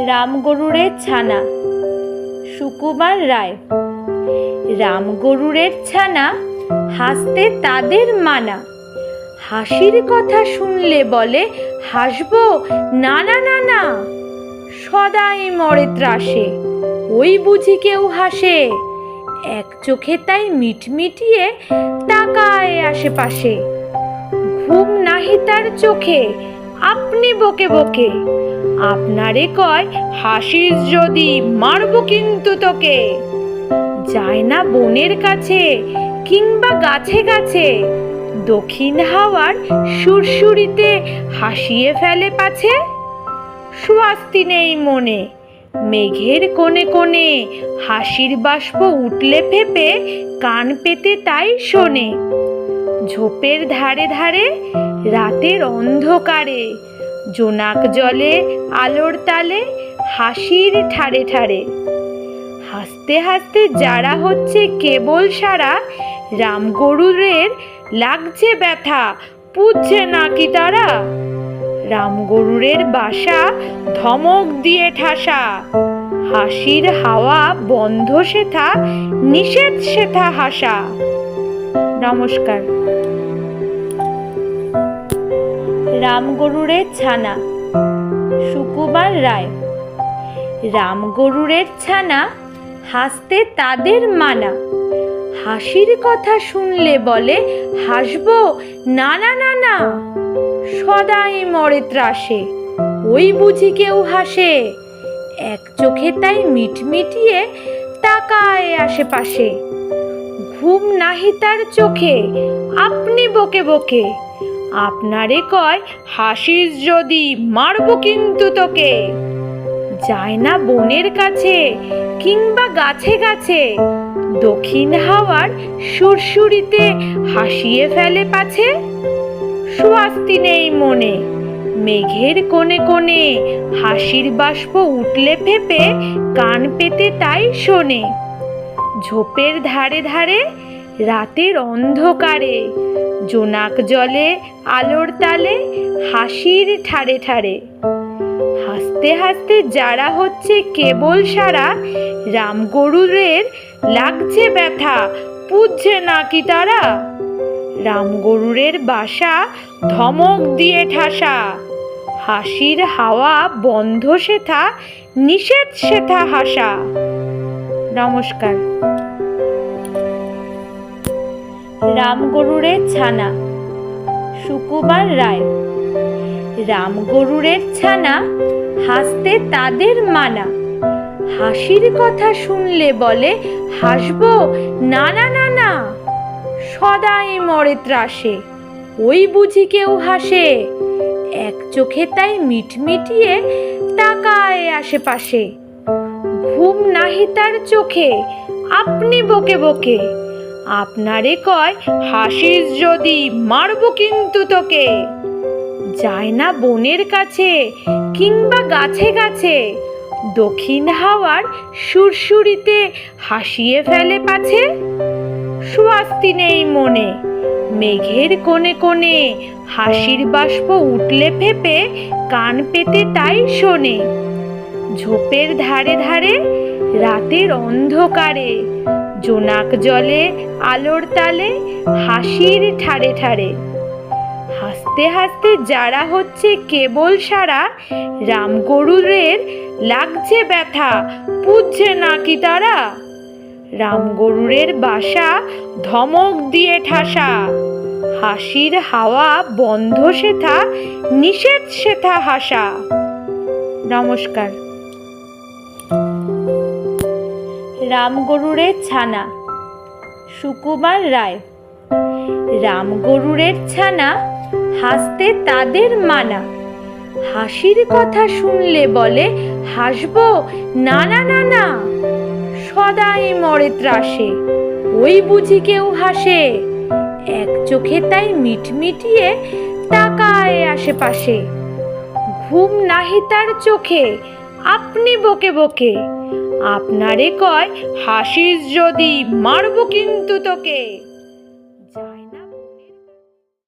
রামগরুড়ের ছানা সুকুমার রায়। রামগরুড়ের ছানা হাসতে তাদের মানা। হাসির কথা শুনলে বলে হাসবো না না না না। সদাই মরে ত্রাসে ওই বুঝি কেউ হাসে। এক চোখে তাই মিটমিটিয়ে তাকায় আশেপাশে। ঘুম নাহি তার চোখে আপনি বকে বকে। আপনারে কয় হাসিস যদি মারবো কিন্তু তোকে। যায় না বনের কাছে কিংবা গাছে গাছে। দক্ষিণ হাওয়ার সুরসুরিতে হাসিয়ে ফেলে পাছে। সুয়াস্তি নেই মনে মেঘের কোণে কোণে। হাসির বাষ্প উঠলে ফেপে কান পেতে তাই শোনে। ঝোপের ধারে ধারে রাতের অন্ধকারে। জোনাক জলে আলোর তালে হাসির ঠারে ঠারে। হাসতে হাসতে যারা হচ্ছে কেবল সারা। রামগরুড়ের লাগছে ব্যথা বুঝছে নাকি তারা। রামগরুড়ের বাসা ধমক দিয়ে ঠাসা। হাসির হাওয়া বন্ধ সেথা নিষেধ সেথা হাসা। নমস্কার। রামগরুড়ের ছানা সুকুমার রায়। রামগরুড়ের ছানা হাসতে তাদের মানা। হাসির কথা শুনলে বলে হাসবো না না না না। সদাই মরে ত্রাসে ওই বুঝি কেউ হাসে। এক চোখে তাই মিটমিটিয়ে তাকায় আশেপাশে। ঘুম নাহি তার চোখে আপনি বকে বকে। আপনারে কয় হাসিস যদি মারবো কিন্তু তোকে। যায় না বনের কাছে কিংবা গাছে গাছে। দক্ষিণ হাওয়ার সুরসুরিতে হাসিয়ে ফেলে পাছে। সুয়াস্তি নেই মনে মেঘের কোণে কোণে। হাসির বাষ্প উঠলে ফেপে কান পেতে তাই শোনে। ঝোপের ধারে ধারে রাতের অন্ধকারে। জোনাক জলে আলোর তালে হাসির ঠারে ঠারে। হাসতে হাসতে যারা হচ্ছে কেবল সারা। রামগরুড়ের লাগছে ব্যথা বুঝছে নাকি তারা। রামগরুড়ের বাসা ধমক দিয়ে ঠাসা। হাসির হাওয়া বন্ধ সেথা নিষেধ সেথা হাসা। নমস্কার। রামগরুড়ের ছানা সুকুমার রায়। রামগরুড়ের ছানা হাসতে তাদের মানা। হাসির কথা শুনলে বলে হাসবো না না না না। সদাই মরে ত্রাসে ওই বুঝি কেউ হাসে। এক চোখে তাই মিটমিটিয়ে তাকায় আশেপাশে। ঘুম নাহি তার চোখে আপনি বকে বকে। আপনারে কয় হাসিস যদি মারবো কিন্তু তোকে। যায় না বনের কাছে কিংবা গাছে গাছে। দক্ষিণ হাওয়ার সুরসুরিতে হাসিয়ে ফেলে পাছে। সুয়াস্তি নেই মনে মেঘের কোণে কোণে। হাসির বাষ্প উঠলে ফেপে কান পেতে তাই শোনে। ঝোপের ধারে ধারে রাতের অন্ধকারে। জোনাক জলে আলোর তালে হাসির ঠারে ঠারে। হাসতে হাসতে যারা হচ্ছে কেবল সারা। রামগরুড়ের লাগছে ব্যথা বুঝছে নাকি তারা। রামগরুড়ের বাসা ধমক দিয়ে ঠাসা। হাসির হাওয়া বন্ধ সেথা নিষেধ সেথা হাসা। নমস্কার। রামগরুড়ের ছানা সুকুমার রায়। রামগরুড়ের ছানা হাসতে তাদের মানা। হাসির কথা শুনলে বলে হাসবো না না না না। সদাই মরে ত্রাসে ওই বুঝি কেউ হাসে। এক চোখে তাই মিটমিটিয়ে তাকায় আশেপাশে। ঘুম নাহি তার চোখে আপনি বকে বকে। আপনারে কয় হাসিস যদি মারবো কিন্তু তোকে।